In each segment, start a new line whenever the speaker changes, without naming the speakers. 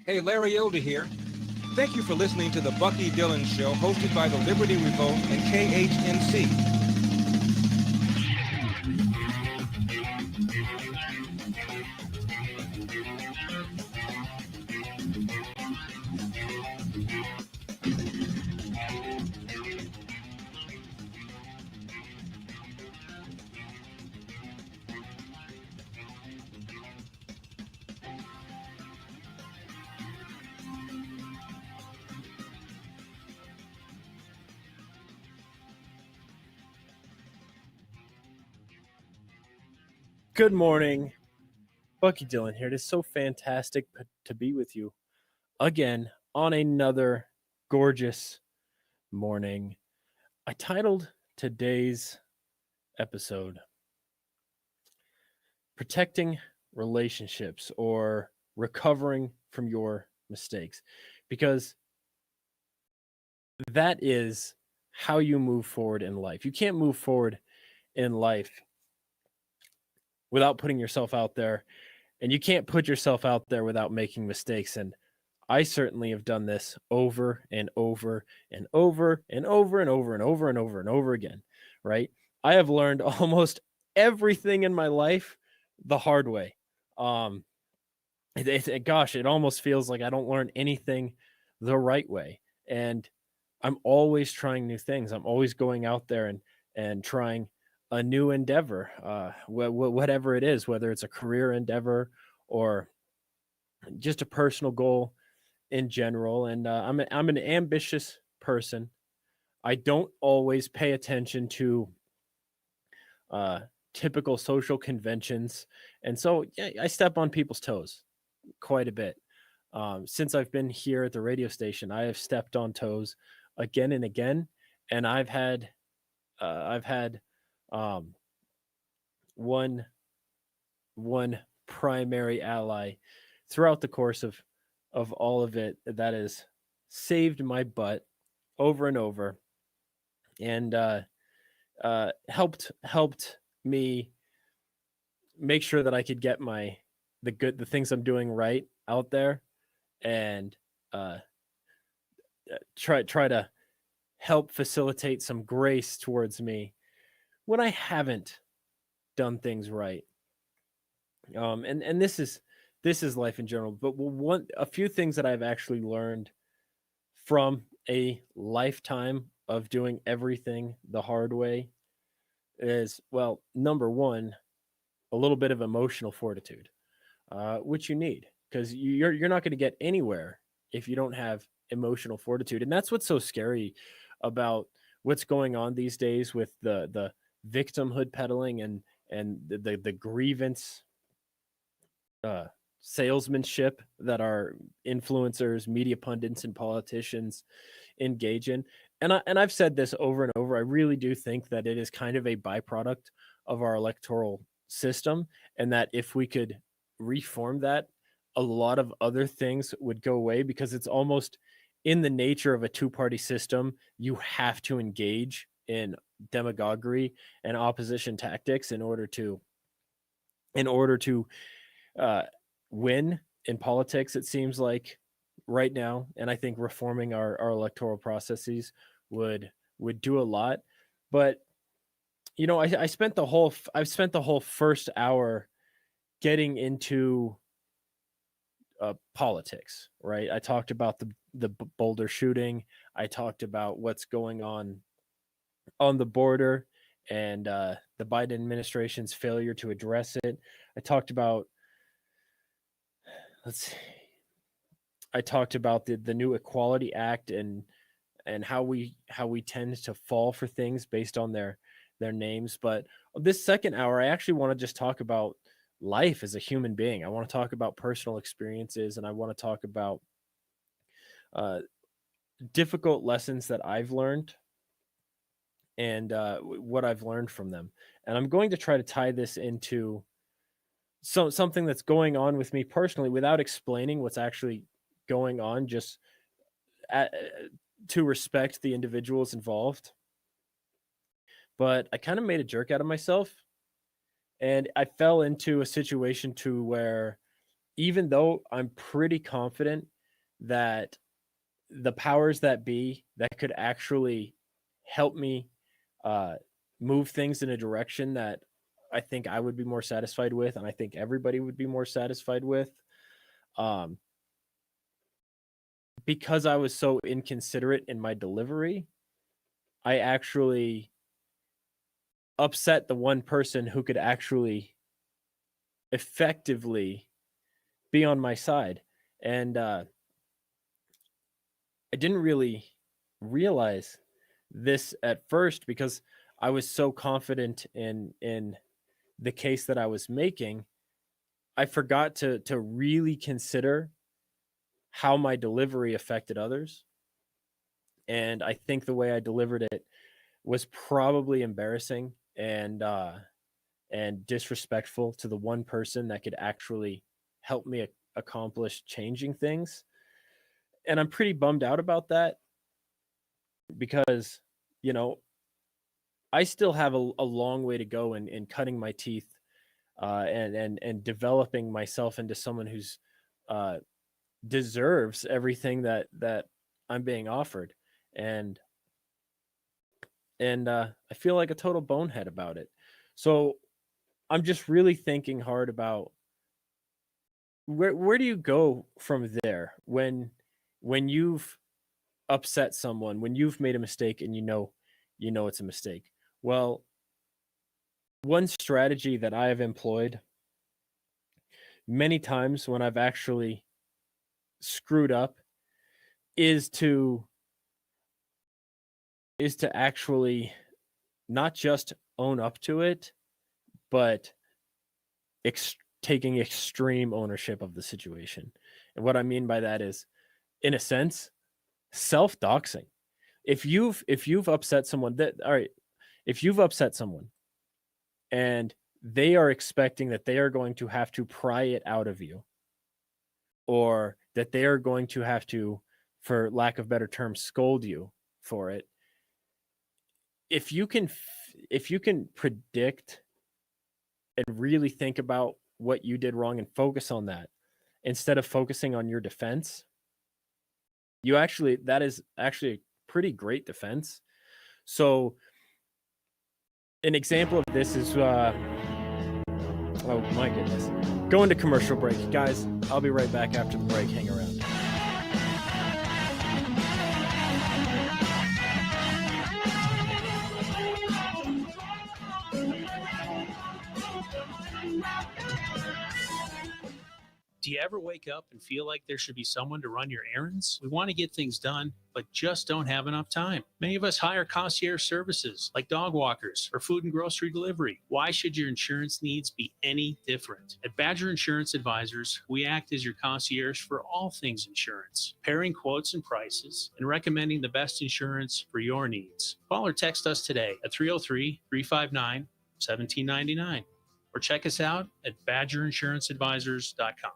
Hey, Larry Elder here. Thank you for listening to the Bucky Dillon Show, hosted by the Liberty Revolt and KHNC.
Good morning, Bucky Dillon here. It is so fantastic to be with you again on another gorgeous morning. I titled today's episode Protecting Relationships or Recovering from Your Mistakes, because that is how you move forward in life. You can't move forward in life without putting yourself out there, and you can't put yourself out there without making mistakes. And I certainly have done this over and over and over and over and over and over and over and over again, right? I have learned almost everything in my life the hard way. Gosh, it almost feels like I don't learn anything the right way. And I'm always trying new things. I'm always going out there and trying a new endeavor, whatever it is, whether it's a career endeavor or just a personal goal in general. And I'm an ambitious person. I don't always pay attention to typical social conventions, and so yeah, I step on people's toes quite a bit. Since I've been here at the radio station, I have stepped on toes again and again, and I've had one primary ally throughout the course of all of it that has saved my butt over and over, and helped me make sure that I could get the things I'm doing right out there, and try to help facilitate some grace towards me when I haven't done things right. And this is life in general. But a few things that I've actually learned from a lifetime of doing everything the hard way is, well, number one, a little bit of emotional fortitude, which you need, because you're not going to get anywhere if you don't have emotional fortitude. And that's what's so scary about what's going on these days with the victimhood peddling and the grievance salesmanship that our influencers, media pundits, and politicians engage in. And I've said this over and over. I really do think that it is kind of a byproduct of our electoral system, and that if we could reform that, a lot of other things would go away, because it's almost in the nature of a two-party system. You have to engage in demagoguery and opposition tactics in order to win in politics, it seems like right now. And I think reforming our electoral processes would do a lot. But I've spent the whole first hour getting into politics, right? I talked about the Boulder shooting. I talked about what's going on the border and the Biden administration's failure to address it. I talked about the new Equality Act and how we tend to fall for things based on their names. But this second hour, I actually want to just talk about life as a human being. I want to talk about personal experiences, and I want to talk about difficult lessons that I've learned and what I've learned from them. And I'm going to try to tie this into something that's going on with me personally without explaining what's actually going on, just to respect the individuals involved. But I kind of made a jerk out of myself, and I fell into a situation to where, even though I'm pretty confident that the powers that be that could actually help me move things in a direction that I think I would be more satisfied with, and I think everybody would be more satisfied with. Because I was so inconsiderate in my delivery, I actually upset the one person who could actually effectively be on my side. And I didn't really realize this at first because I was so confident in the case that I was making. I forgot to really consider how my delivery affected others. And I think the way I delivered it was probably embarrassing and disrespectful to the one person that could actually help me accomplish changing things. And I'm pretty bummed out about that because, you know, I still have a long way to go in cutting my teeth and developing myself into someone who's deserves everything that I'm being offered. And I feel like a total bonehead about it. So I'm just really thinking hard about where do you go from there when you've upset someone, when you've made a mistake and you know it's a mistake. Well, one strategy that I have employed many times when I've actually screwed up is to actually not just own up to it, but taking extreme ownership of the situation. And what I mean by that is, in a sense, self-doxing. If you've upset someone, if you've upset someone and they are expecting that they are going to have to pry it out of you, or that they are going to have to, for lack of better terms, scold you for it, if you can predict and really think about what you did wrong and focus on that instead of focusing on your defense, that is actually a pretty great defense. So an example of this is oh my goodness, going to commercial break, guys. I'll be right back after the break. Hang around.
Do you ever wake up and feel like there should be someone to run your errands? We want to get things done, but just don't have enough time. Many of us hire concierge services like dog walkers or food and grocery delivery. Why should your insurance needs be any different? At Badger Insurance Advisors, we act as your concierge for all things insurance, pairing quotes and prices, and recommending the best insurance for your needs. Call or text us today at 303-359-1799 or check us out at badgerinsuranceadvisors.com.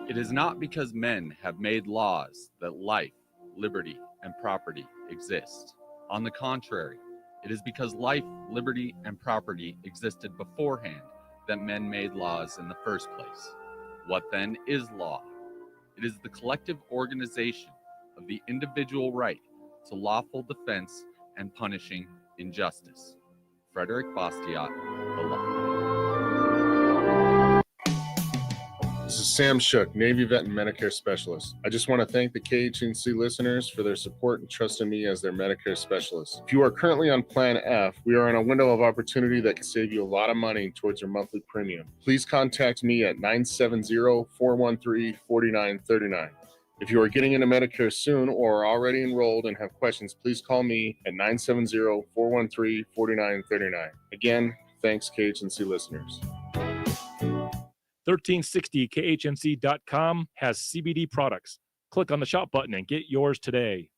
It is not because men have made laws that life, liberty, and property exist. On the contrary, it is because life, liberty, and property existed beforehand that men made laws in the first place. What then is law? It is the collective organization of the individual right to lawful defense and punishing injustice. Frederick Bastiat, The Law.
This is Sam Shook, Navy Vet and Medicare Specialist. I just want to thank the KHNC listeners for their support and trust in me as their Medicare specialist. If you are currently on Plan F, we are in a window of opportunity that can save you a lot of money towards your monthly premium. Please contact me at 970-413-4939. If you are getting into Medicare soon or are already enrolled and have questions, please call me at 970-413-4939. Again, thanks KHNC listeners.
1360khnc.com has CBD products. Click on the shop button and get yours today.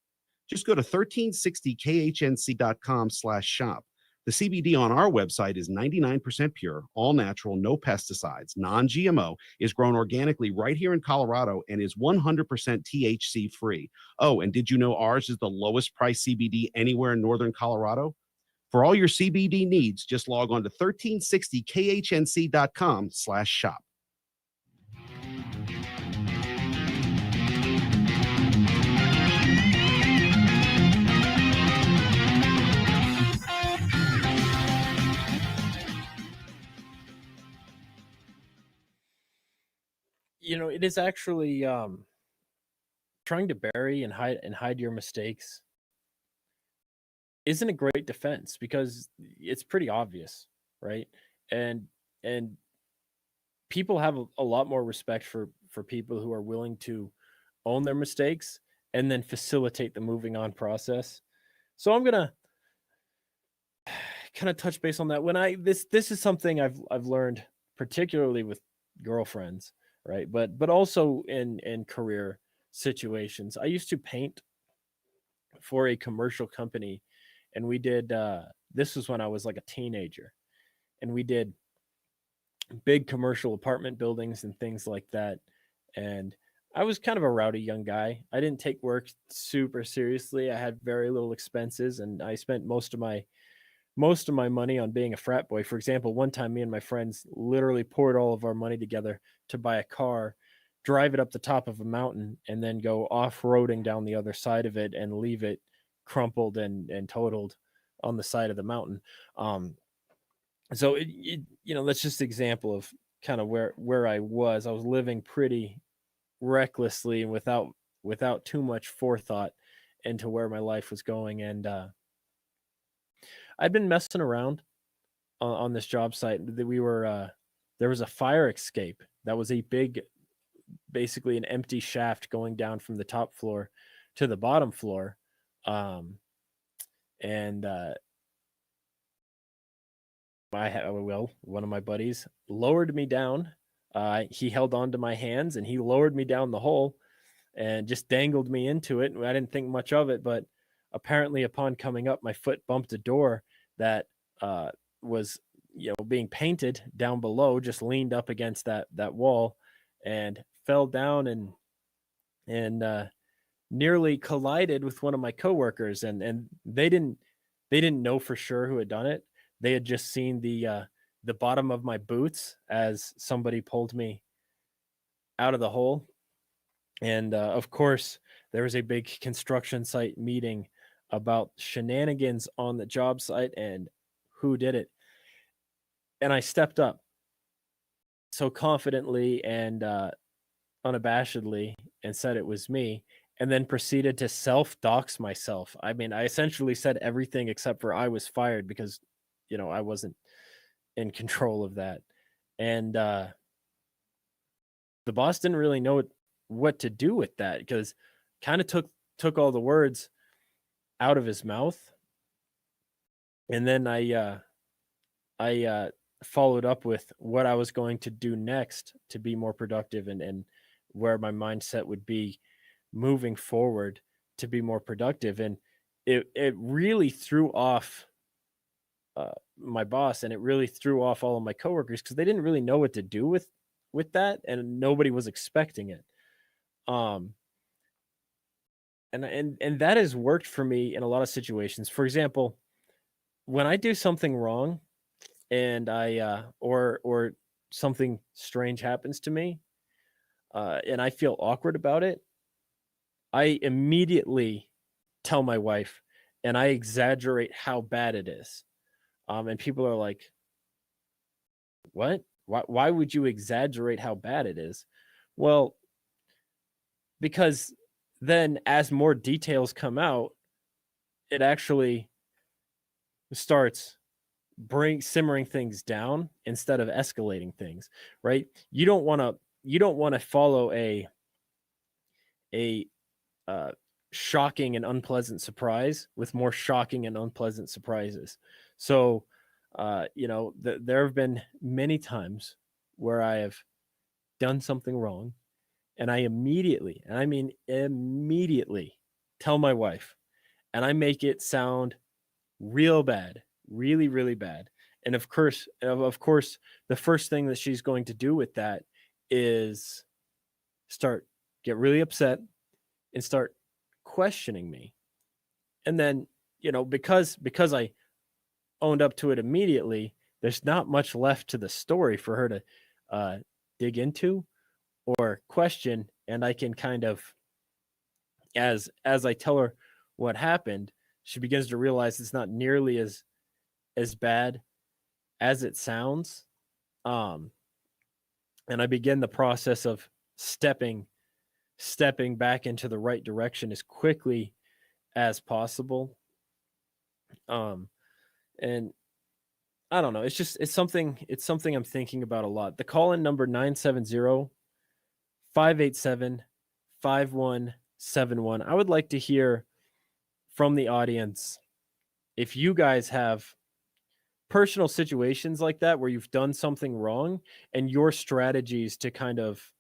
Just go to 1360khnc.com/shop. The CBD on our website is 99% pure, all natural, no pesticides, non-GMO, is grown organically right here in Colorado, and is 100% THC free. Oh, and did you know ours is the lowest price CBD anywhere in Northern Colorado? For all your CBD needs, just log on to 1360khnc.com/shop.
it is actually trying to bury and hide your mistakes isn't a great defense because it's pretty obvious, right? And and people have a lot more respect for people who are willing to own their mistakes and then facilitate the moving on process. So I'm gonna kind of touch base on that. When this is something I've learned particularly with girlfriends, right? But also in career situations. I used to paint for a commercial company, and we did this was when I was like a teenager, and we did big commercial apartment buildings and things like that. And I was kind of a rowdy young guy. I didn't take work super seriously. I had very little expenses, and I spent most of my money on being a frat boy. For example, one time me and my friends literally poured all of our money together to buy a car, drive it up the top of a mountain, and then go off-roading down the other side of it and leave it crumpled and totaled on the side of the mountain. So that's just an example of kind of where I was. I was living pretty recklessly and without too much forethought into where my life was going. And I'd been messing around on this job site. That we were there was a fire escape that was a big, basically an empty shaft going down from the top floor to the bottom floor. And one of my buddies lowered me down. He held onto my hands and he lowered me down the hole and just dangled me into it. I didn't think much of it, but apparently upon coming up, my foot bumped a door that was being painted down below, just leaned up against that wall and fell down and nearly collided with one of my coworkers. And they didn't know for sure who had done it. They had just seen the bottom of my boots as somebody pulled me out of the hole. And of course, there was a big construction site meeting about shenanigans on the job site and who did it. And I stepped up so confidently and unabashedly and said it was me, and then proceeded to self-dox myself. I mean, I essentially said everything except for I was fired because, I wasn't in control of that. And the boss didn't really know what to do with that because kind of took all the words out of his mouth. And then I followed up with what I was going to do next to be more productive and where my mindset would be moving forward to be more productive. And it really threw off my boss, and it really threw off all of my coworkers because they didn't really know what to do with that, and nobody was expecting it. And that has worked for me in a lot of situations. For example, when I do something wrong and I or something strange happens to me, and I feel awkward about it, I immediately tell my wife and I exaggerate how bad it is. And people are like, what? Why would you exaggerate how bad it is? Well, because then as more details come out, it actually starts simmering things down instead of escalating things, right? You don't want to follow a shocking and unpleasant surprise with more shocking and unpleasant surprises. So, there have been many times where I have done something wrong, and I immediately, and I mean immediately, tell my wife, and I make it sound real bad, really, really bad. And of course, the first thing that she's going to do with that is get really upset and start questioning me. And then, because I owned up to it immediately, there's not much left to the story for her to dig into or question. And I can kind of, as I tell her what happened, she begins to realize it's not nearly as bad as it sounds. And I begin the process of stepping back into the right direction as quickly as possible. And I don't know, it's something I'm thinking about a lot. The call-in number 970-587-5171. I would like to hear from the audience if you guys have personal situations like that where you've done something wrong, and your strategies to kind of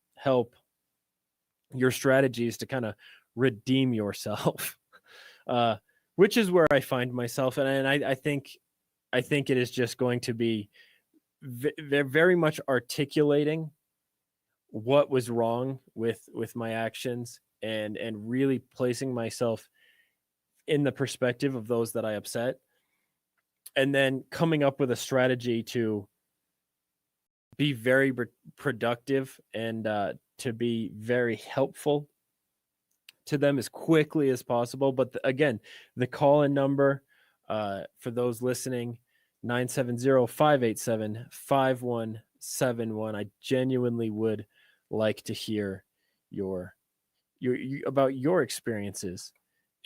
redeem yourself, which is where I find myself. And I think it is just going to be very much articulating what was wrong with my actions, and really placing myself in the perspective of those that I upset, and then coming up with a strategy to be very productive and to be very helpful to them as quickly as possible. But again, the call-in number for those listening, 970-587-5171. I genuinely would like to hear your about your experiences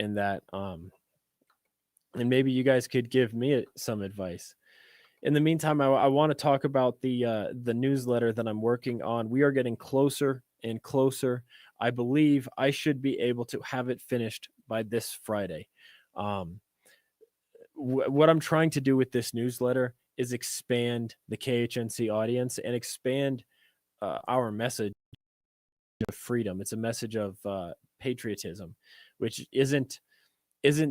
in that, and maybe you guys could give me some advice. In the meantime, I want to talk about the newsletter that I'm working on. We are getting closer and closer. I believe I should be able to have it finished by this Friday. What I'm trying to do with this newsletter is expand the KHNC audience and expand our message of freedom. It's a message of patriotism, which isn't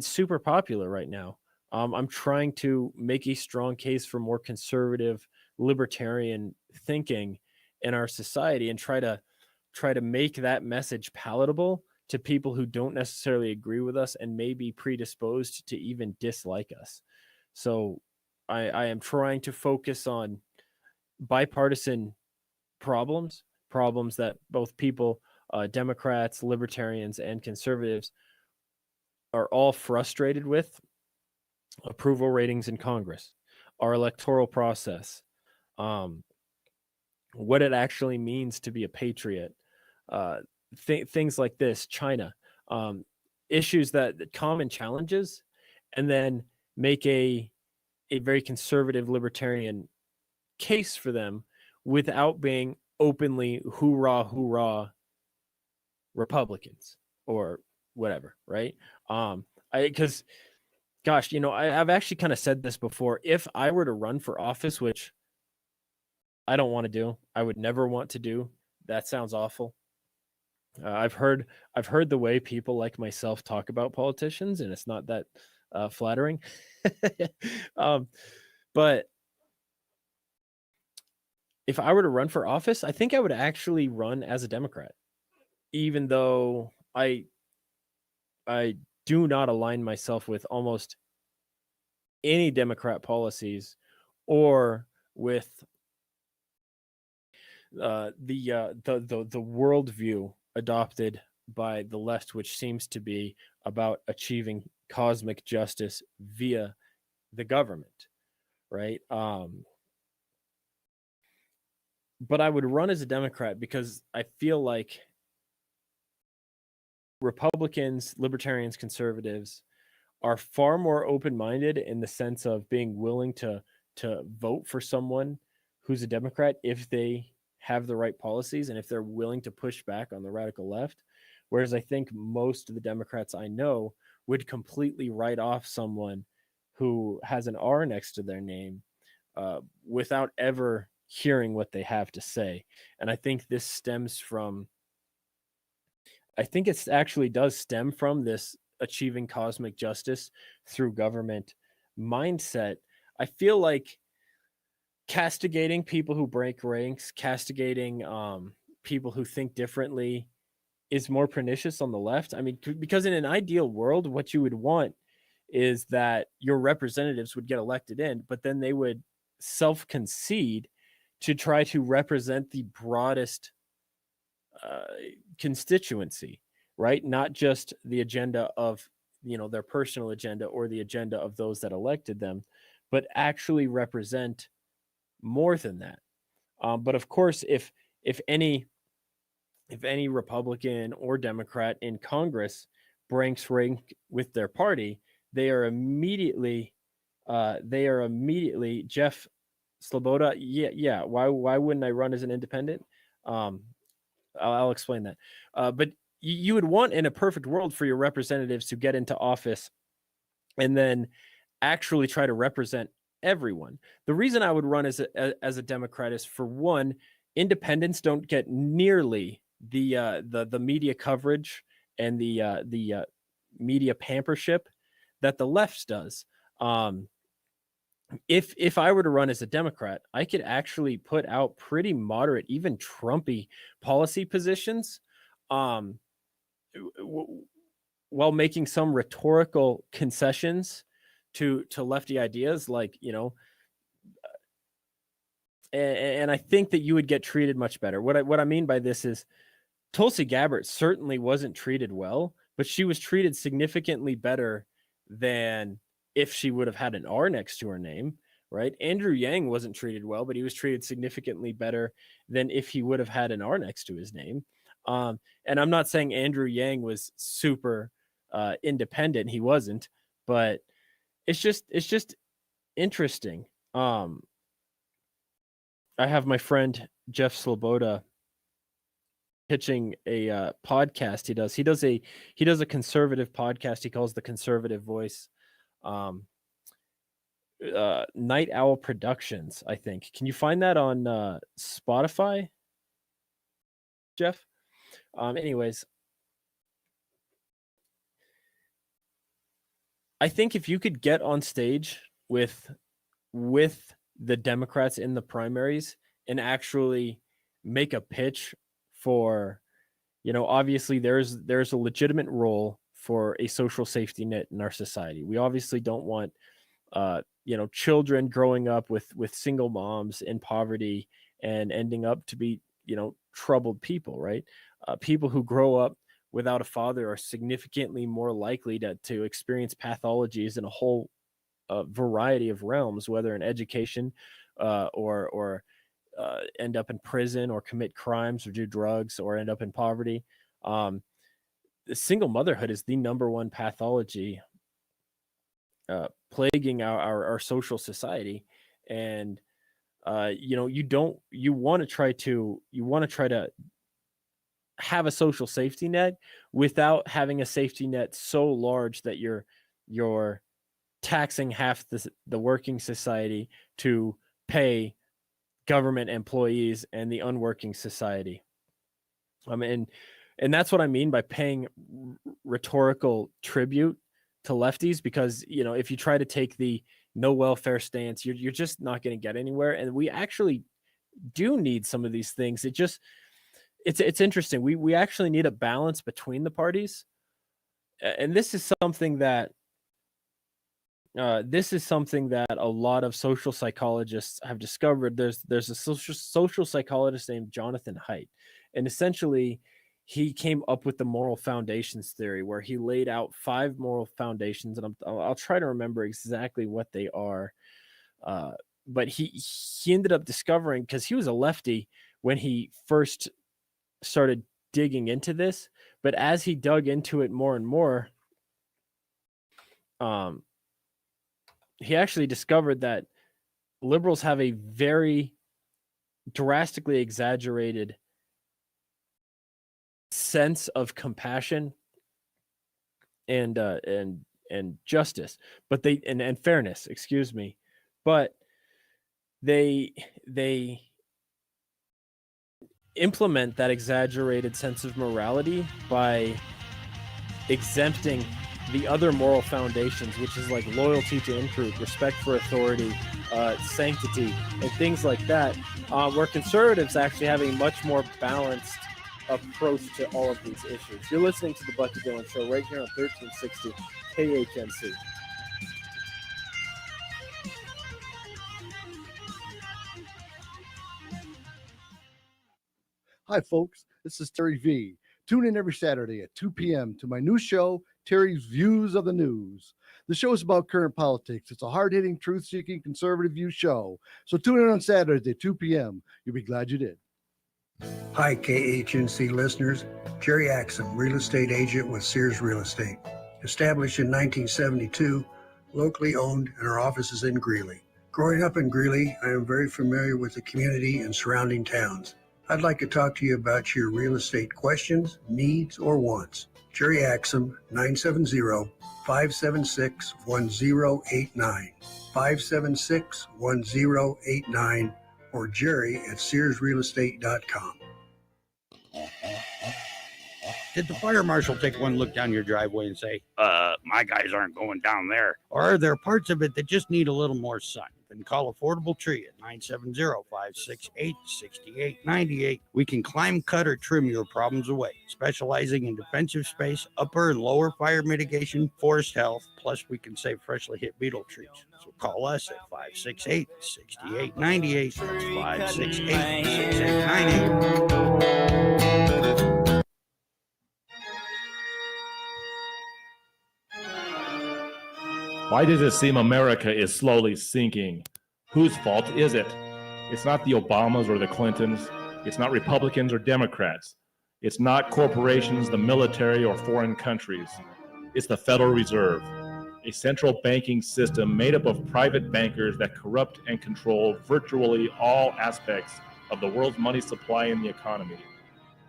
super popular right now. I'm trying to make a strong case for more conservative, libertarian thinking in our society, and try to make that message palatable to people who don't necessarily agree with us and may be predisposed to even dislike us. So I am trying to focus on bipartisan problems that both people, Democrats, libertarians, and conservatives, are all frustrated with: approval ratings in Congress, our electoral process, what it actually means to be a patriot, things like this, China, issues that common challenges, and then make a very conservative libertarian case for them without being openly hoorah Republicans or whatever, right? Because gosh, I've actually kind of said this before. If I were to run for office, which I don't want to do, I would never want to do. That sounds awful. I've heard the way people like myself talk about politicians, and it's not that flattering. But if I were to run for office, I think I would actually run as a Democrat, even though I do not align myself with almost any Democrat policies or with the worldview adopted by the left, which seems to be about achieving cosmic justice via the government, right? But I would run as a Democrat because I feel like Republicans, libertarians, conservatives are far more open-minded in the sense of being willing to vote for someone who's a Democrat if they have the right policies and if they're willing to push back on the radical left. Whereas I think most of the Democrats I know would completely write off someone who has an R next to their name without ever hearing what they have to say. And I think this stems from, I think it actually does stem from this achieving cosmic justice through government mindset. I feel like castigating people who break ranks, castigating people who think differently is more pernicious on the left. I mean, because in an ideal world, what you would want is that your representatives would get elected in, but then they would self-concede to try to represent the broadest constituency, right? Not just the agenda of, their personal agenda or the agenda of those that elected them, but actually represent more than that. But of course, if any if any Republican or Democrat in Congress breaks rank with their party, they are immediately Jeff Sloboda. Yeah. Why wouldn't I run as an independent? I'll explain that. But you would want, in a perfect world, for your representatives to get into office and then actually try to represent everyone. The reason I would run as a Democrat is, for one, independents don't get nearly the media coverage and the media pampership that the left does. If I were to run as a Democrat, I could actually put out pretty moderate, even Trumpy policy positions, while making some rhetorical concessions to lefty ideas, like, and I think that you would get treated much better. What I mean by this is, Tulsi Gabbard certainly wasn't treated well, but she was treated significantly better than if she would have had an R next to her name, right? Andrew Yang wasn't treated well, but he was treated significantly better than if he would have had an R next to his name. And I'm not saying Andrew Yang was super independent. He wasn't, but it's just interesting. I have my friend Jeff Sloboda pitching a podcast he does a conservative podcast he calls The Conservative Voice. Night Owl Productions, I think. Can you find that on Spotify, Jeff? Anyways, I think if you could get on stage with the Democrats in the primaries and actually make a pitch for, obviously there's a legitimate role for a social safety net in our society. We obviously don't want children growing up with single moms in poverty and ending up to be troubled people, right? People who grow up without a father are significantly more likely to experience pathologies in a whole variety of realms, whether in education or end up in prison or commit crimes or do drugs or end up in poverty. Single motherhood is the number one pathology plaguing our social society, and you want to try to have a social safety net without having a safety net so large that you're taxing half the working society to pay government employees and the unworking society. And that's what I mean by paying rhetorical tribute to lefties, because if you try to take the no welfare stance, you're just not going to get anywhere. And we actually do need some of these things. It's interesting. We actually need a balance between the parties, and this is something that a lot of social psychologists have discovered. There's a social psychologist named Jonathan Haidt, and essentially he came up with the moral foundations theory, where he laid out 5 moral foundations, and I'll try to remember exactly what they are. But he ended up discovering, because he was a lefty when he first started digging into this, but as he dug into it more and more, he actually discovered that liberals have a very drastically exaggerated sense of compassion and justice, but and fairness, excuse me, but they implement that exaggerated sense of morality by exempting the other moral foundations, which is like loyalty to truth, respect for authority, sanctity, and things like that, where conservatives actually have a much more balanced approach to all of these issues. You're listening to the Bucky Dillon Show right here on 1360 KHNC.
Hi, folks. This is Terry V. Tune in every Saturday at 2 p.m. to my new show, Terry's Views of the News. The show is about current politics. It's a hard-hitting, truth-seeking, conservative view show. So tune in on Saturdays at 2 p.m. You'll be glad you did.
Hi, KHNC listeners. Jerry Axum, real estate agent with Sears Real Estate. Established in 1972, locally owned, and our office is in Greeley. Growing up in Greeley, I am very familiar with the community and surrounding towns. I'd like to talk to you about your real estate questions, needs, or wants. Jerry Axum, 970-576-1089, 576-1089, or jerry@searsrealestate.com.
Did the fire marshal take one look down your driveway and say, my guys aren't going down there? Or are there parts of it that just need a little more sun? Then call Affordable Tree at 970-568-6898. We can climb, cut, or trim your problems away, specializing in defensive space, upper and lower fire mitigation, forest health, plus we can save freshly hit beetle trees. So call us at 568-6898. That's 568-6898.
Why does it seem America is slowly sinking? Whose fault is it? It's not the Obamas or the Clintons. It's not Republicans or Democrats. It's not corporations, the military, or foreign countries. It's the Federal Reserve, a central banking system made up of private bankers that corrupt and control virtually all aspects of the world's money supply and the economy.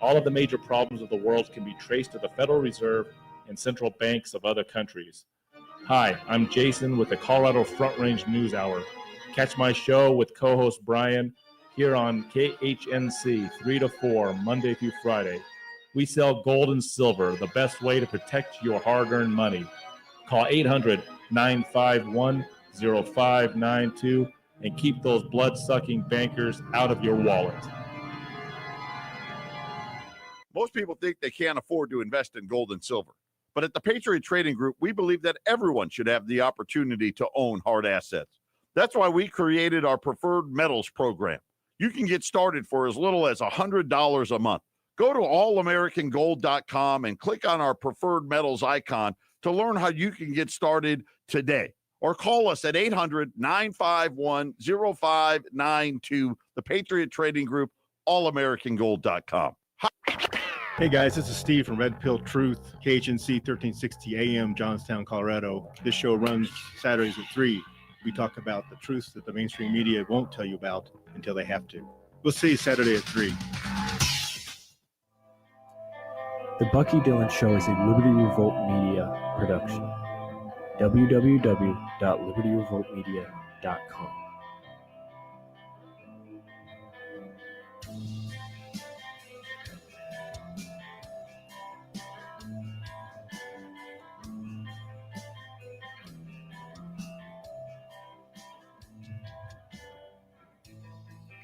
All of the major problems of the world can be traced to the Federal Reserve and central banks of other countries. Hi, I'm Jason with the Colorado Front Range News Hour. Catch my show with co-host Brian here on KHNC 3 to 4, Monday through Friday. We sell gold and silver, the best way to protect your hard-earned money. Call 800-951-0592 and keep those blood-sucking bankers out of your wallet.
Most people think they can't afford to invest in gold and silver. But at the Patriot Trading Group, we believe that everyone should have the opportunity to own hard assets. That's why we created our Preferred Metals program. You can get started for as little as $100 a month. Go to allamericangold.com and click on our Preferred Metals icon to learn how you can get started today. Or call us at 800-951-0592, the Patriot Trading Group, allamericangold.com.
Hey guys, this is Steve from Red Pill Truth, KHNC 1360 AM, Johnstown, Colorado. This show runs Saturdays at 3. We talk about the truths that the mainstream media won't tell you about until they have to. We'll see you Saturday at 3.
The Bucky Dillon Show is a Liberty Revolt Media production. www.libertyrevoltmedia.com.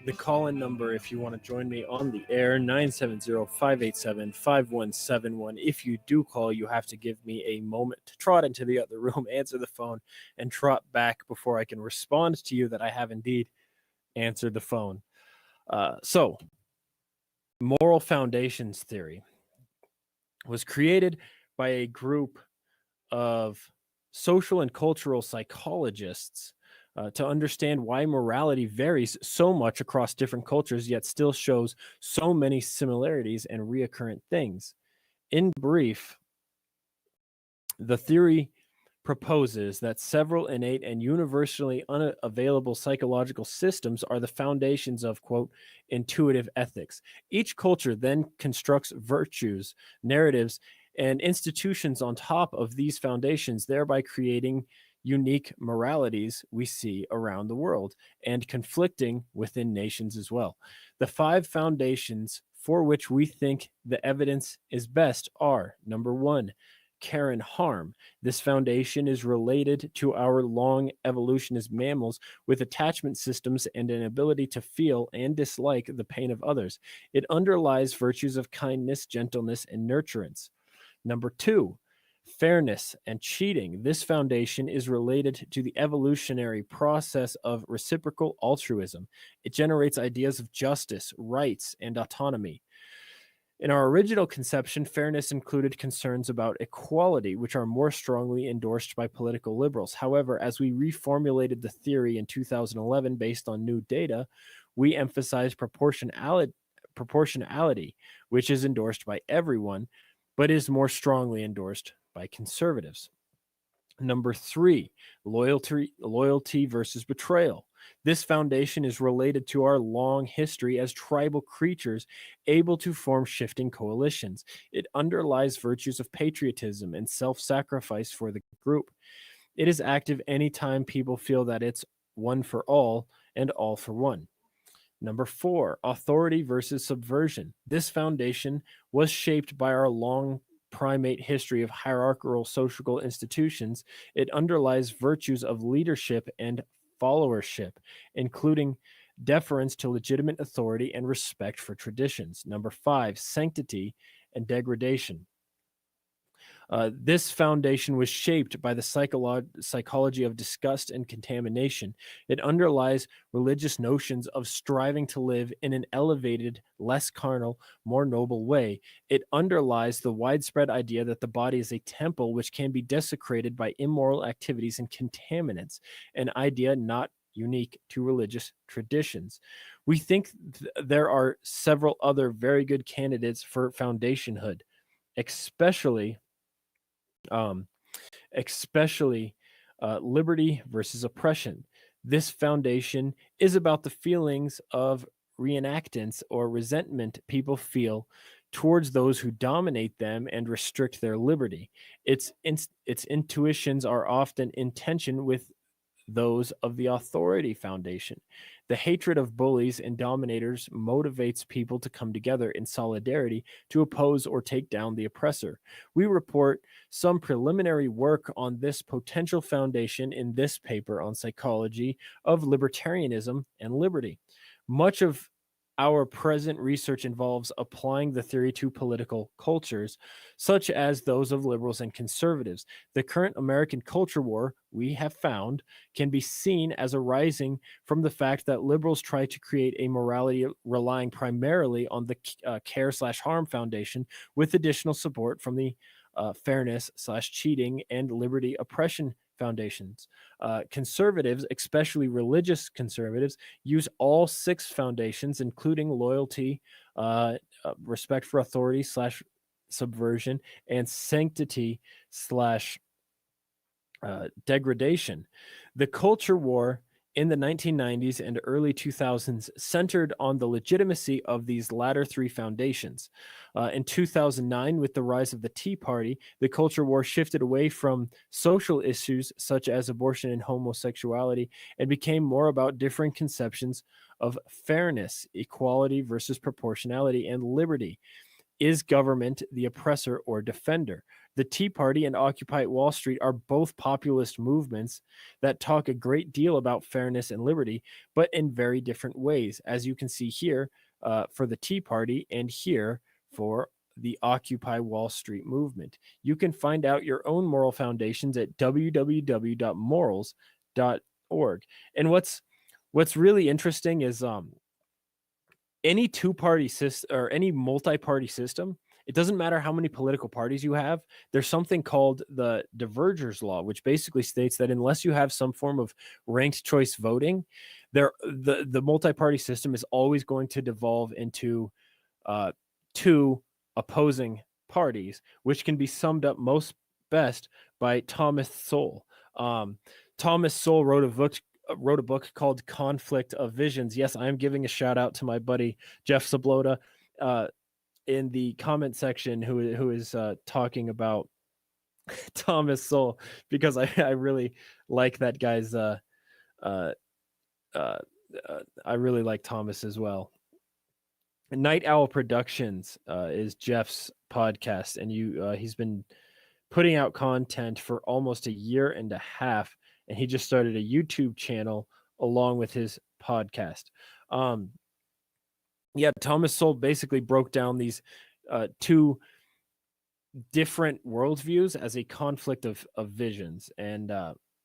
The call-in number, if you want to join me on the air, 970-587-5171. If you do call, you have to give me a moment to trot into the other room, answer the phone, and trot back before I can respond to you that I have indeed answered the phone. So, moral foundations theory was created by a group of social and cultural psychologists to understand why morality varies so much across different cultures, yet still shows so many similarities and reoccurrent things. In brief, the theory proposes that several innate and universally unavailable psychological systems are the foundations of, quote, intuitive ethics. Each culture then constructs virtues, narratives, and institutions on top of these foundations, thereby creating unique moralities we see around the world and conflicting within nations as well. The 5 foundations for which we think the evidence is best are: number 1, care and harm. This foundation is related to our long evolution as mammals with attachment systems and an ability to feel and dislike the pain of others. It underlies virtues of kindness, gentleness, and nurturance. Number 2, fairness and cheating. This foundation is related to the evolutionary process of reciprocal altruism. It generates ideas of justice, rights, and autonomy. In our original conception, fairness included concerns about equality, which are more strongly endorsed by political liberals. However, as we reformulated the theory in 2011 based on new data, we emphasized proportionality proportionality, which is endorsed by everyone, but is more strongly endorsed by conservatives. Number 3, loyalty versus betrayal. This foundation is related to our long history as tribal creatures able to form shifting coalitions. It underlies virtues of patriotism and self-sacrifice for the group. It is active anytime people feel that it's one for all and all for one. Number 4, authority versus subversion. This foundation was shaped by our long primate history of hierarchical social institutions. It underlies virtues of leadership and followership, including deference to legitimate authority and respect for traditions. Number 5, sanctity and degradation. This foundation was shaped by the psychology of disgust and contamination. It underlies religious notions of striving to live in an elevated, less carnal, more noble way. It underlies the widespread idea that the body is a temple which can be desecrated by immoral activities and contaminants, an idea not unique to religious traditions. We think there are several other very good candidates for foundationhood, especially liberty versus oppression. This foundation is about the feelings of reenactance or resentment people feel towards those who dominate them and restrict their liberty. Its intuitions are often in tension with those of the authority foundation. The hatred of bullies and dominators motivates people to come together in solidarity to oppose or take down the oppressor. We report some preliminary work on this potential foundation in this paper on psychology of libertarianism and liberty. Much of our present research involves applying the theory to political cultures, such as those of liberals and conservatives. The current American culture war, we have found, can be seen as arising from the fact that liberals try to create a morality relying primarily on the care/harm foundation, with additional support from the fairness/cheating and liberty oppression foundations. Conservatives, especially religious conservatives, use all 6 foundations, including loyalty, respect for authority / subversion, and sanctity / degradation. The culture war in the 1990s and early 2000s centered on the legitimacy of these latter 3 foundations. In 2009, with the rise of the Tea Party, the culture war shifted away from social issues such as abortion and homosexuality and became more about different conceptions of fairness, equality versus proportionality, and liberty. Is government the oppressor or defender? The Tea Party and Occupy Wall Street are both populist movements that talk a great deal about fairness and liberty, but in very different ways, as you can see here for the Tea Party and here for the Occupy Wall Street movement. You can find out your own moral foundations at www.morals.org. And what's really interesting is any two-party system or any multi-party system, it doesn't matter how many political parties you have, there's something called the Divergers Law, which basically states that unless you have some form of ranked choice voting, the multi-party system is always going to devolve into 2 opposing parties, which can be summed up most best by Thomas Sowell. Thomas Sowell wrote a book called Conflict of Visions. Yes, I am giving a shout out to my buddy Jeff Sablota in the comment section who is talking about Thomas Sowell, because I really like that guy's I really like Thomas as well. Night Owl Productions is Jeff's podcast, and he's been putting out content for almost a year and a half, and he just started a YouTube channel along with his podcast. Thomas Sowell basically broke down these 2 different worldviews as a conflict of visions, and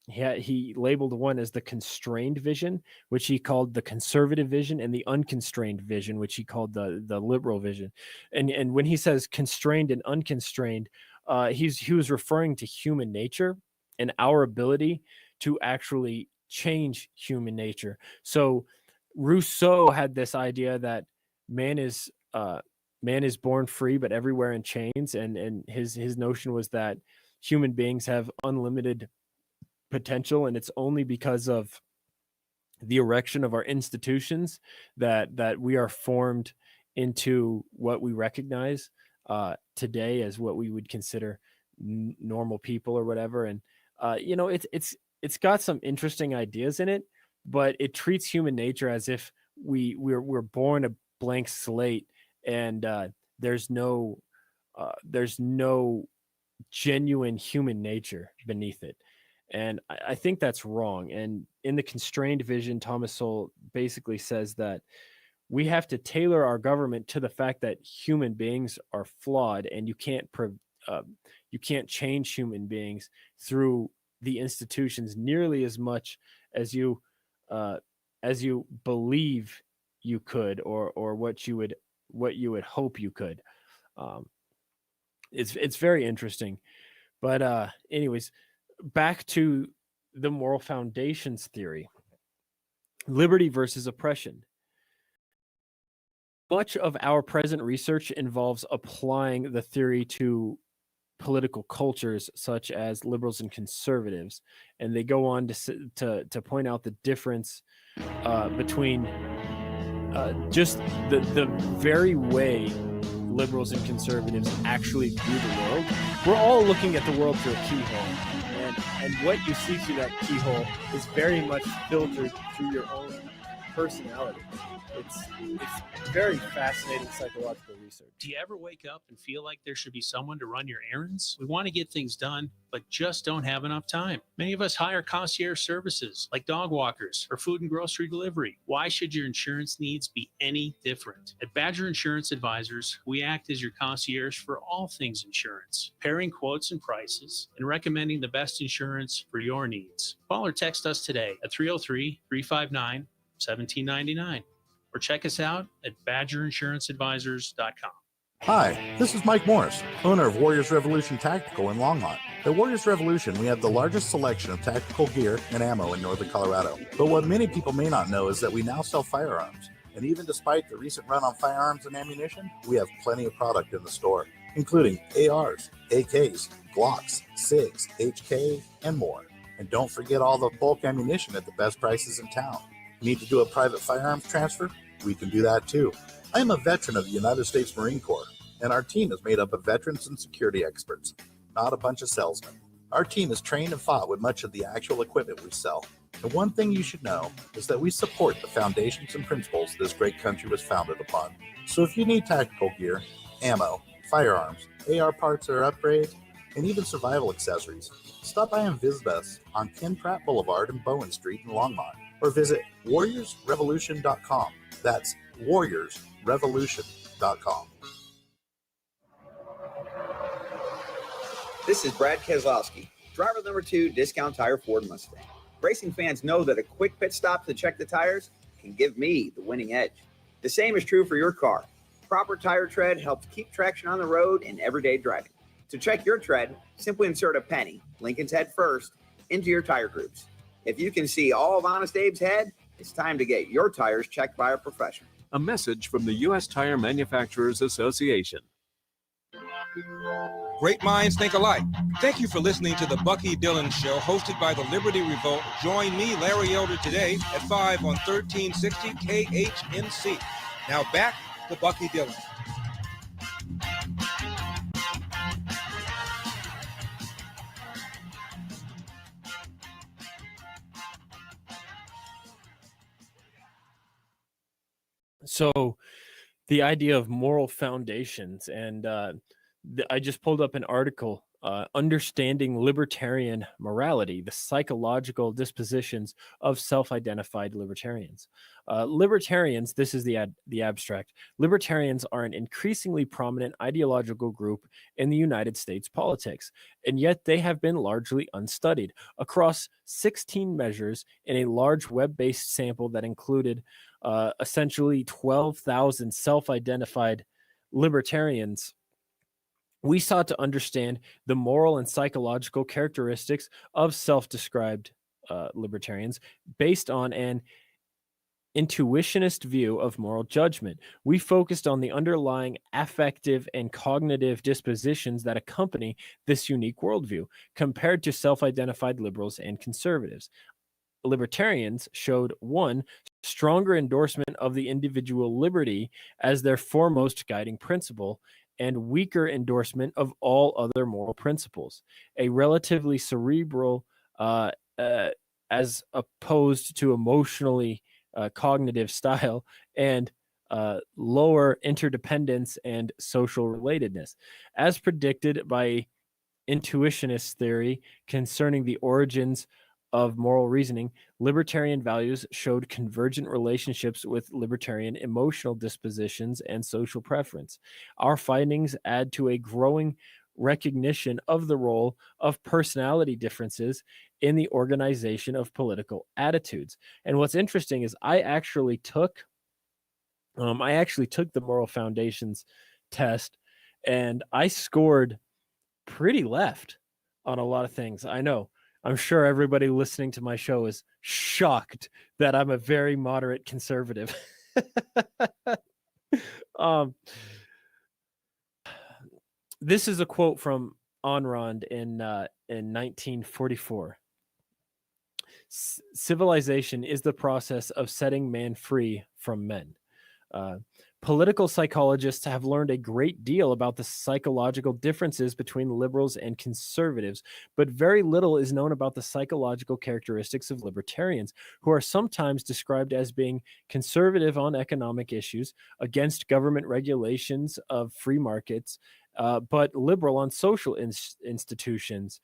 he labeled one as the constrained vision, which he called the conservative vision, and the unconstrained vision, which he called the liberal vision. And when he says constrained and unconstrained, he was referring to human nature and our ability to actually change human nature. So Rousseau had this idea that man is born free, but everywhere in chains. And his notion was that human beings have unlimited potential, and it's only because of the erection of our institutions that we are formed into what we recognize today as what we would consider normal people or whatever. And it's got some interesting ideas in it, but it treats human nature as if we're born a blank slate, and there's no genuine human nature beneath it. And I think that's wrong. And in the constrained vision, Thomas Sowell basically says that we have to tailor our government to the fact that human beings are flawed, and you can't change human beings through the institutions nearly as much as you believe you could, or what you would hope you could. It's very interesting. But anyways, back to the moral foundations theory. Liberty versus oppression. Much of our present research involves applying the theory to political cultures such as liberals and conservatives, and they go on to point out the difference between just the very way liberals and conservatives actually view the world. We're all looking at the world through a keyhole, and what you see through that keyhole is very much filtered through your own personality. It's very fascinating psychological research.
Do you ever wake up and feel like there should be someone to run your errands? We want to get things done, but just don't have enough time. Many of us hire concierge services like dog walkers or food and grocery delivery. Why should your insurance needs be any different? At Badger Insurance Advisors, we act as your concierge for all things insurance, pairing quotes and prices, and recommending the best insurance for your needs. Call or text us today at 303-359-1799. Or check us out at badgerinsuranceadvisors.com.
Hi, this is Mike Morris, owner of Warriors Revolution Tactical in Longmont. At Warriors Revolution, we have the largest selection of tactical gear and ammo in northern Colorado. But what many people may not know is that we now sell firearms. And even despite the recent run on firearms and ammunition, we have plenty of product in the store, including ARs, AKs, Glocks, SIGs, HK, and more. And don't forget all the bulk ammunition at the best prices in town. Need to do a private firearms transfer? We can do that too. I am a veteran of the United States Marine Corps, and our team is made up of veterans and security experts, not a bunch of salesmen. Our team is trained and fought with much of the actual equipment we sell. And one thing you should know is that we support the foundations and principles this great country was founded upon. So if you need tactical gear, ammo, firearms, AR parts or upgrades, and even survival accessories, stop by and visit us on Ken Pratt Boulevard and Bowen Street in Longmont, or visit warriorsrevolution.com. That's warriorsrevolution.com.
This is Brad Keselowski, driver number 2, Discount Tire Ford Mustang. Racing fans know that a quick pit stop to check the tires can give me the winning edge. The same is true for your car. Proper tire tread helps keep traction on the road in everyday driving. To check your tread, simply insert a penny, Lincoln's head first, into your tire grooves. If you can see all of Honest Abe's head, it's time to get your tires checked by a professional.
A message from the U.S. Tire Manufacturers Association.
Great minds think alike. Thank you for listening to the Bucky Dillon Show, hosted by the Liberty Revolt. Join me, Larry Elder, today at 5 on 1360 KHNC. Now back to Bucky Dillon.
So the idea of moral foundations, and I just pulled up an article, Understanding Libertarian Morality, the Psychological Dispositions of Self-Identified Libertarians. Libertarians, this is the abstract, libertarians are an increasingly prominent ideological group in the United States politics, and yet they have been largely unstudied. Across 16 measures in a large web-based sample that included essentially 12,000 self-identified libertarians, we sought to understand the moral and psychological characteristics of self-described libertarians based on an intuitionist view of moral judgment. We focused on the underlying affective and cognitive dispositions that accompany this unique worldview, compared to self-identified liberals and conservatives. Libertarians showed one, stronger endorsement of the individual liberty as their foremost guiding principle, and weaker endorsement of all other moral principles. A relatively cerebral, as opposed to emotionally cognitive style, and lower interdependence and social relatedness, as predicted by intuitionist theory concerning the origins of moral reasoning. Libertarian values showed convergent relationships with libertarian emotional dispositions and social preference. Our findings add to a growing recognition of the role of personality differences in the organization of political attitudes. And what's interesting is I actually took the moral foundations test, and I scored pretty left on a lot of things. I know. I'm sure everybody listening to my show is shocked that I'm a very moderate conservative. This is a quote from Ayn Rand in 1944. Civilization is the process of setting man free from men. Political psychologists have learned a great deal about the psychological differences between liberals and conservatives, but very little is known about the psychological characteristics of libertarians, who are sometimes described as being conservative on economic issues, against government regulations of free markets, but liberal on social institutions,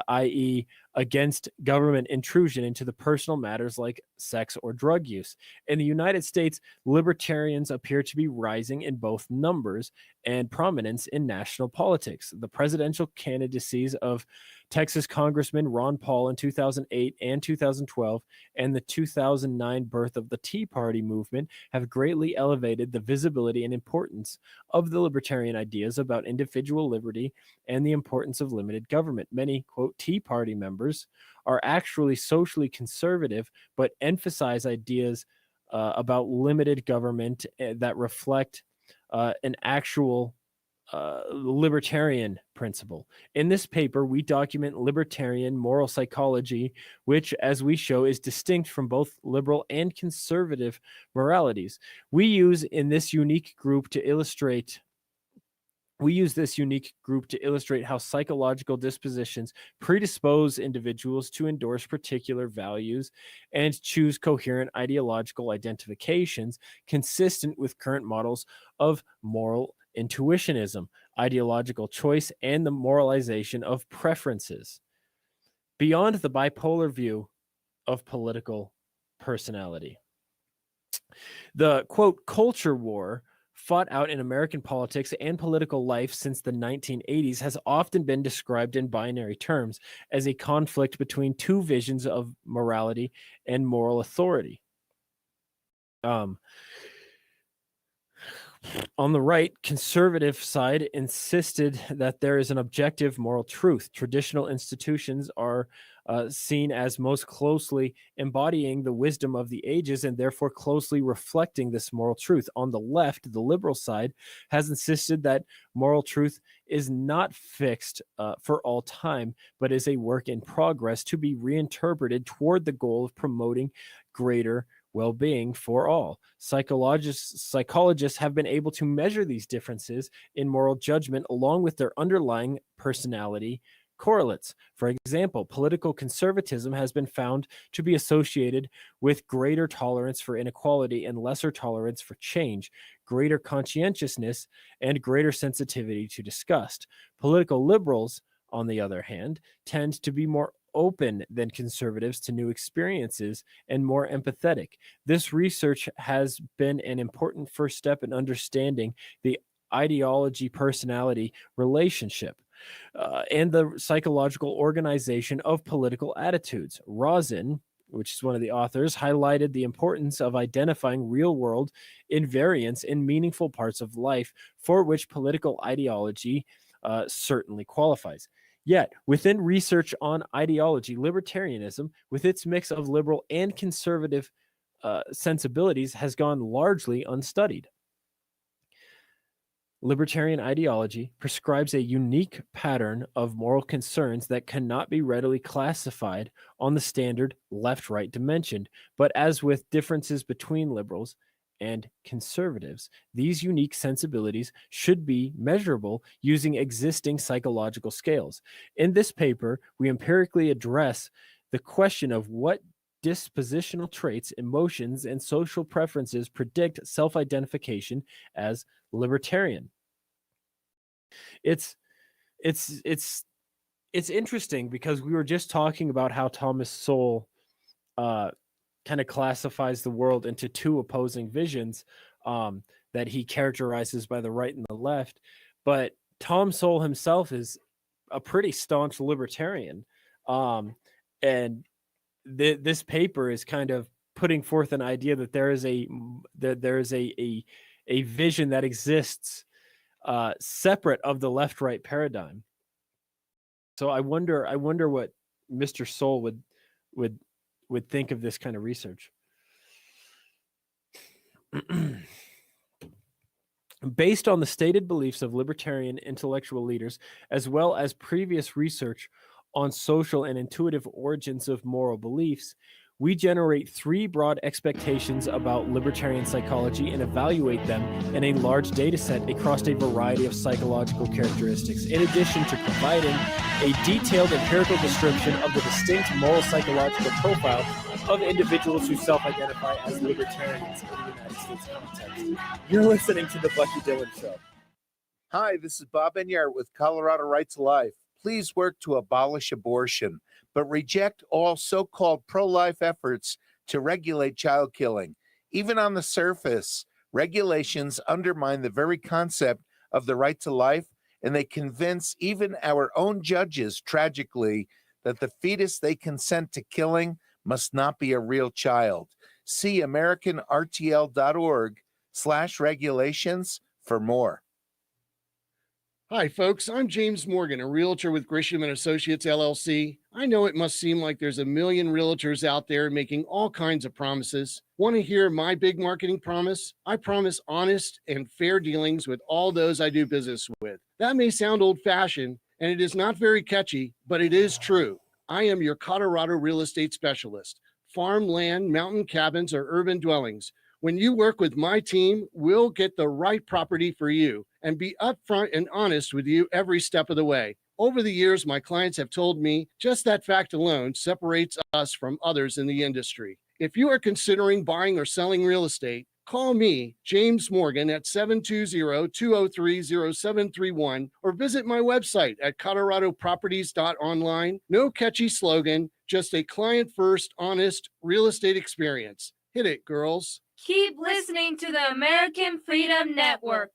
i.e., against government intrusion into the personal matters like sex or drug use. In the United States, libertarians appear to be rising in both numbers and prominence in national politics. The presidential candidacies of Texas Congressman Ron Paul in 2008 and 2012, and the 2009 birth of the Tea Party movement have greatly elevated the visibility and importance of the libertarian ideas about individual liberty and the importance of limited government. Many, quote, Tea Party members are actually socially conservative, but emphasize ideas about limited government that reflect an actual libertarian principle. In this paper, we document libertarian moral psychology, which, as we show, is distinct from both liberal and conservative moralities. We use this unique group to illustrate how psychological dispositions predispose individuals to endorse particular values and choose coherent ideological identifications consistent with current models of moral intuitionism, ideological choice, and the moralization of preferences. Beyond the bipolar view of political personality, the, quote, culture war fought out in American politics and political life since the 1980s has often been described in binary terms as a conflict between two visions of morality and moral authority. On the right, conservative side insisted that there is an objective moral truth. Traditional institutions are seen as most closely embodying the wisdom of the ages and therefore closely reflecting this moral truth. On the left, the liberal side has insisted that moral truth is not fixed for all time, but is a work in progress to be reinterpreted toward the goal of promoting greater well-being for all. Psychologists have been able to measure these differences in moral judgment along with their underlying personality correlates. For example, political conservatism has been found to be associated with greater tolerance for inequality and lesser tolerance for change, greater conscientiousness, and greater sensitivity to disgust. Political liberals, on the other hand, tend to be more open than conservatives to new experiences and more empathetic. This research has been an important first step in understanding the ideology-personality relationship and the psychological organization of political attitudes. Rosen, which is one of the authors, highlighted the importance of identifying real-world invariance in meaningful parts of life for which political ideology certainly qualifies. Yet, within research on ideology, libertarianism, with its mix of liberal and conservative sensibilities has gone largely unstudied. Libertarian ideology prescribes a unique pattern of moral concerns that cannot be readily classified on the standard left-right dimension. But as with differences between liberals and conservatives, these unique sensibilities should be measurable using existing psychological scales. In this paper, we empirically address the question of what dispositional traits, emotions, and social preferences predict self-identification as libertarian. It's interesting because we were just talking about how Thomas Sowell kind of classifies the world into two opposing visions that he characterizes by the right and the left. But Tom Sowell himself is a pretty staunch libertarian. And this paper is kind of putting forth an idea that there is a vision that exists separate of the left-right paradigm. So I wonder what Mr. Sowell would think of this kind of research. Based on the stated beliefs of libertarian intellectual leaders, as well as previous research on social and intuitive origins of moral beliefs, we generate three broad expectations about libertarian psychology and evaluate them in a large data set across a variety of psychological characteristics, in addition to providing a detailed empirical description of the distinct moral psychological profile of individuals who self-identify as libertarians in the United States context. You're listening to The Bucky Dillon Show.
Hi, this is Bob Enyart with Colorado Rights Alive. Please work to abolish abortion, but reject all so-called pro-life efforts to regulate child killing. Even on the surface, regulations undermine the very concept of the right to life, and they convince even our own judges, tragically, that the fetus they consent to killing must not be a real child. See AmericanRTL.org/regulations for more.
Hi, folks. I'm James Morgan, a realtor with Grisham & Associates, LLC. I know it must seem like there's a million realtors out there making all kinds of promises. Want to hear my big marketing promise? I promise honest and fair dealings with all those I do business with. That may sound old-fashioned, and it is not very catchy, but it is true. I am your Colorado real estate specialist. Farm, land, mountain cabins, or urban dwellings. When you work with my team, we'll get the right property for you and be upfront and honest with you every step of the way. Over the years, my clients have told me just that fact alone separates us from others in the industry. If you are considering buying or selling real estate, call me, James Morgan, at 720-203-0731 or visit my website at coloradoproperties.online. No catchy slogan, just a client-first, honest real estate experience. Hit it, girls.
Keep listening to the American Freedom Network.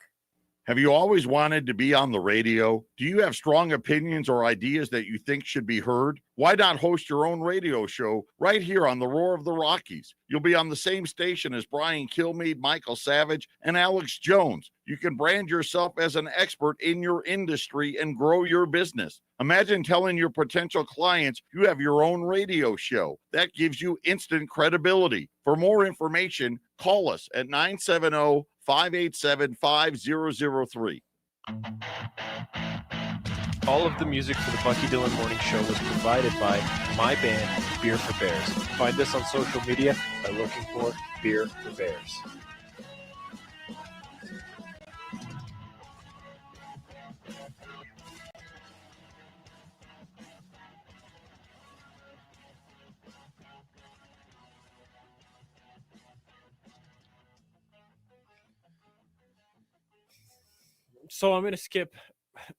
Have you always wanted to be on the radio? Do you have strong opinions or ideas that you think should be heard? Why not host your own radio show right here on the Roar of the Rockies? You'll be on the same station as Brian Kilmeade, Michael Savage, and Alex Jones. You can brand yourself as an expert in your industry and grow your business. Imagine telling your potential clients you have your own radio show. That gives you instant credibility. For more information, call us at 970-587-5003.
All of the music for the Bucky Dillon Morning Show was provided by my band, Beer for Bears. Find us on social media by looking for Beer for Bears. So I'm going to skip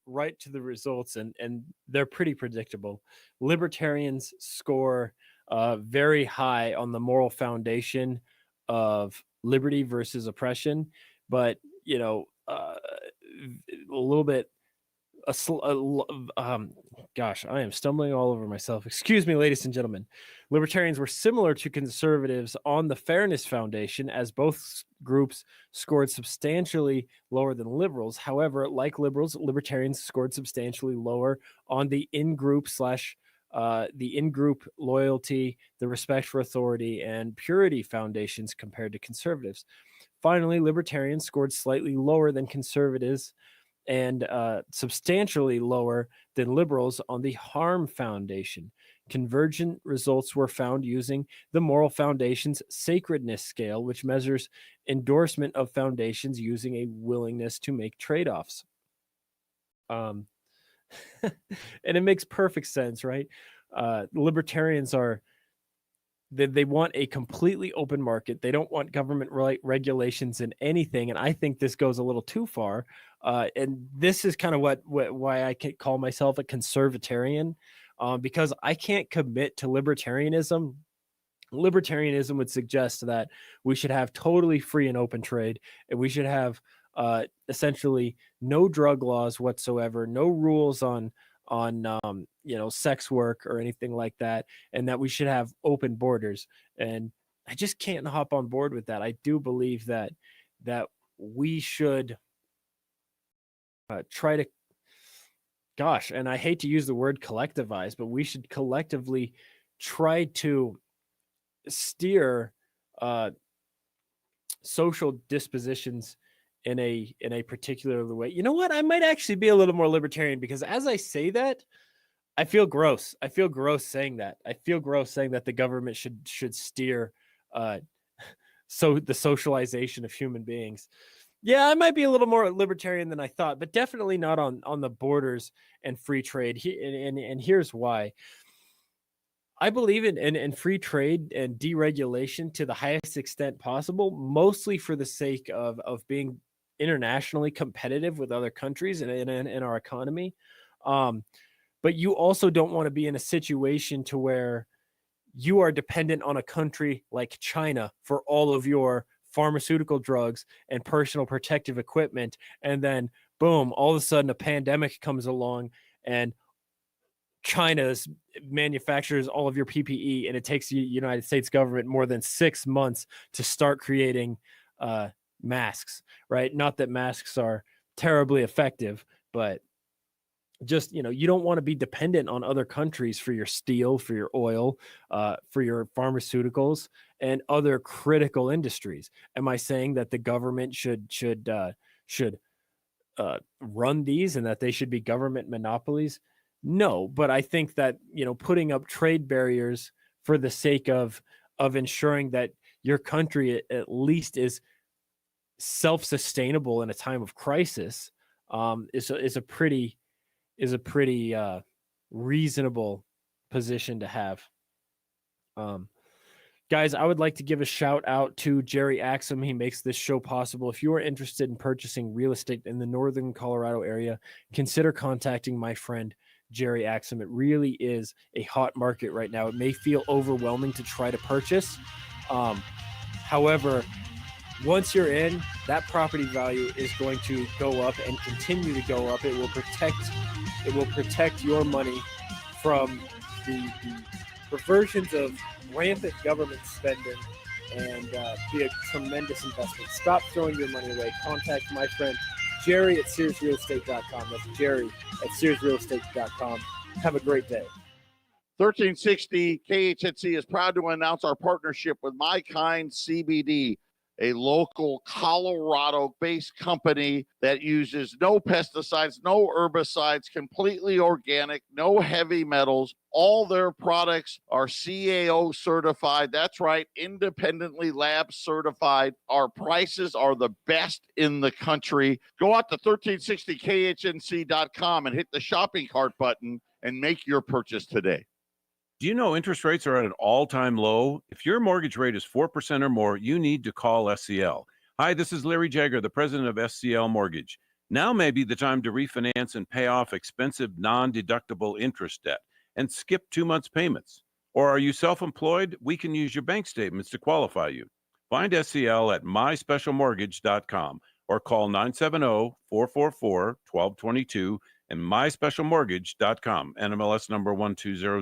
right to the results, and they're pretty predictable. Libertarians score very high on the moral foundation of liberty versus oppression, but a little bit gosh, I am stumbling all over myself. Excuse me, ladies and gentlemen. Libertarians were similar to conservatives on the fairness foundation, as both groups scored substantially lower than liberals. However, like liberals, libertarians scored substantially lower on the in-group / the in-group loyalty, the respect for authority, and purity foundations compared to conservatives. Finally, libertarians scored slightly lower than conservatives and substantially lower than liberals on the harm foundation. Convergent results were found using the Moral Foundation's sacredness scale, which measures endorsement of foundations using a willingness to make trade-offs. And it makes perfect sense, right? Libertarians are, they want a completely open market. They don't want government regulations in anything. And I think this goes a little too far. And this is kind of why I can call myself a conservatarian, because I can't commit to libertarianism. Libertarianism would suggest that we should have totally free and open trade, and we should have essentially no drug laws whatsoever, no rules on sex work or anything like that, and that we should have open borders. And I just can't hop on board with that. I do believe that we should try to, gosh, and I hate to use the word collectivize, but we should collectively try to steer social dispositions in a particular way. You know what? I might actually be a little more libertarian, because as I say that, I feel gross. I feel gross saying that. I feel gross saying that the government should steer so the socialization of human beings. Yeah, I might be a little more libertarian than I thought, but definitely not on the borders and free trade. And here's why. I believe in free trade and deregulation to the highest extent possible, mostly for the sake of being internationally competitive with other countries and in our economy. But you also don't want to be in a situation to where you are dependent on a country like China for all of your pharmaceutical drugs and personal protective equipment. And then boom, all of a sudden a pandemic comes along and China's manufactures all of your PPE, and it takes the United States government more than 6 months to start creating masks, right? Not that masks are terribly effective, but just, you don't want to be dependent on other countries for your steel, for your oil, for your pharmaceuticals and other critical industries. Am I saying that the government should run these and that they should be government monopolies? No, but I think that, putting up trade barriers for the sake of ensuring that your country at least is self-sustainable in a time of crisis is a pretty reasonable position to have. Guys, I would like to give a shout out to Jerry Axum. He makes this show possible. If you are interested in purchasing real estate in the northern Colorado area, consider contacting my friend Jerry Axum. It really is a hot market right now. It may feel overwhelming to try to purchase. However, once you're in, that property value is going to go up and continue to go up. It will protect your money from the perversions of rampant government spending, and be a tremendous investment. Stop throwing your money away. Contact my friend Jerry at SearsRealEstate.com. That's Jerry at SearsRealEstate.com. Have a great day.
1360 KHNC is proud to announce our partnership with My Kind CBD, a local Colorado-based company that uses no pesticides, no herbicides, completely organic, no heavy metals. All their products are CAO certified. That's right, independently lab certified. Our prices are the best in the country. Go out to 1360khnc.com and hit the shopping cart button and make your purchase today.
Do you know interest rates are at an all-time low? If your mortgage rate is 4% or more, you need to call SCL. Hi, this is Larry Jagger, the president of SCL Mortgage. Now may be the time to refinance and pay off expensive non-deductible interest debt and skip 2 months' payments. Or are you self-employed? We can use your bank statements to qualify you. Find SCL at myspecialmortgage.com or call 970-444-1222 and myspecialmortgage.com. NMLS number 1200.